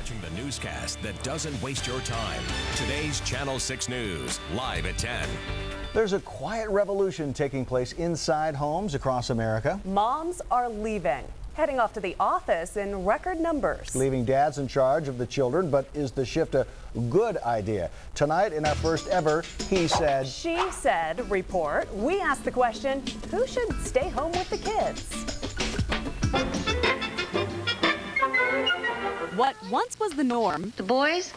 watching the newscast that doesn't waste your time. Today's Channel 6 News, live at 10. There's a quiet revolution taking place inside homes across America. Moms are leaving, heading off to the office in record numbers. Leaving dads in charge of the children, but is the shift a good idea? Tonight in our first ever He Said, She Said report, we asked the question, who should stay home with the kids? What once was the norm, The boys,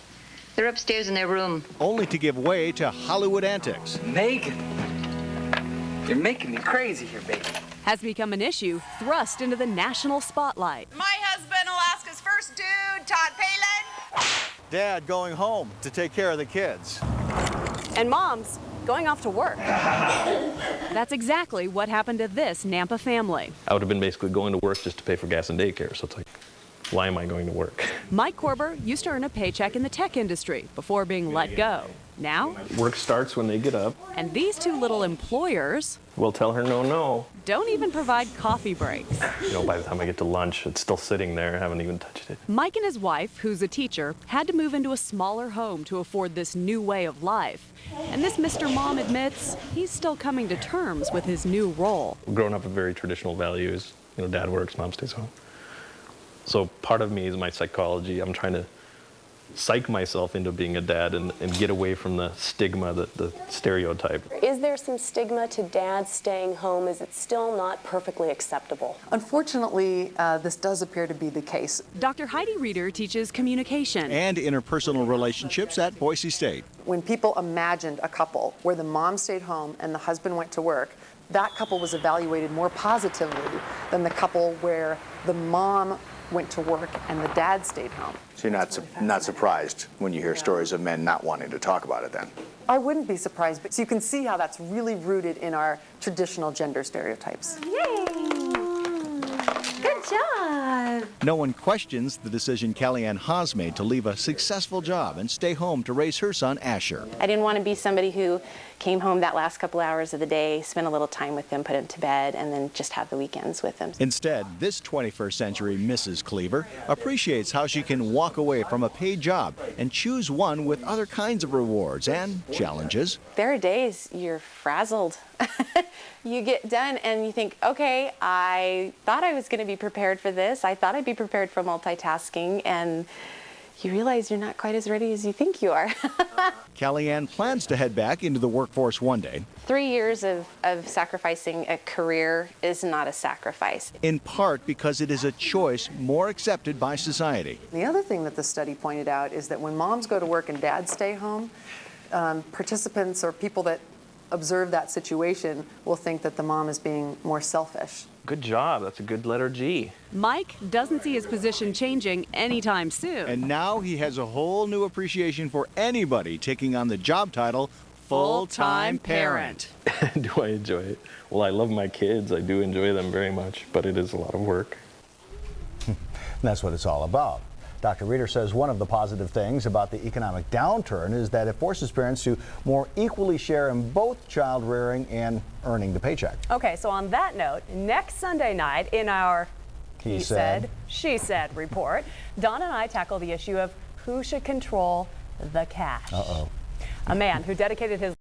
they're upstairs in their room. only to give way to Hollywood antics. Megan, you're making me crazy here, baby. has become an issue thrust into the national spotlight. My husband, Alaska's first dude, Todd Palin. Dad going home to take care of the kids. And moms going off to work. That's exactly what happened to this Nampa family. I would have been basically going to work just to pay for gas and daycare. So it's like, why am I going to work? Mike Korber used to earn a paycheck in the tech industry before being let go. Now, Work starts when they get up. and these two little employers We'll tell her no. don't even provide coffee breaks. You know, by the time I get to lunch, it's still sitting there. I haven't even touched it. Mike and his wife, who's a teacher, had to move into a smaller home to afford this new way of life. And this Mr. Mom admits he's still coming to terms with his new role. Growing up with very traditional values, you know, dad works, mom stays home. So part of me is my psychology. I'm trying to psych myself into being a dad and get away from the stigma, the stereotype. Is there some stigma to dads staying home? Is it still not perfectly acceptable? Unfortunately, this does appear to be the case. Dr. Heidi Reeder teaches communication. And interpersonal relationships at Boise State. When people imagined a couple where the mom stayed home and the husband went to work, that couple was evaluated more positively than the couple where the mom went to work and the dad stayed home. So you're not surprised when you hear stories of men not wanting to talk about it then? I wouldn't be surprised, but so you can see how that's really rooted in our traditional gender stereotypes. Good job. No one questions the decision Kellyanne Haas made to leave a successful job and stay home to raise her son Asher. I didn't want to be somebody who came home that last couple hours of the day, spent a little time with him, put him to bed, and then just have the weekends with him. Instead, this 21st century Mrs. Cleaver appreciates how she can walk away from a paid job and choose one with other kinds of rewards and challenges. There are days you're frazzled. You get done and you think, okay, I thought I was going to be prepared for this. I thought I'd be prepared for multitasking, and you realize you're not quite as ready as you think you are. Kellyanne plans to head back into the workforce one day. 3 years of sacrificing a career is not a sacrifice. In part because it is a choice more accepted by society. The other thing that the study pointed out is that when moms go to work and dads stay home, participants or people that observe that situation will think that the mom is being more selfish. Good job. That's a good letter G. Mike doesn't see his position changing anytime soon. And now he has a whole new appreciation for anybody taking on the job title full-time parent. Do I enjoy it? Well, I love my kids. I do enjoy them very much, but it is a lot of work. That's what it's all about. Dr. Reeder says one of the positive things about the economic downturn is that it forces parents to more equally share in both child rearing and earning the paycheck. Okay, so on that note, next Sunday night in our He Said, She Said report, Don and I tackle the issue of who should control the cash. Uh-oh. A man who dedicated his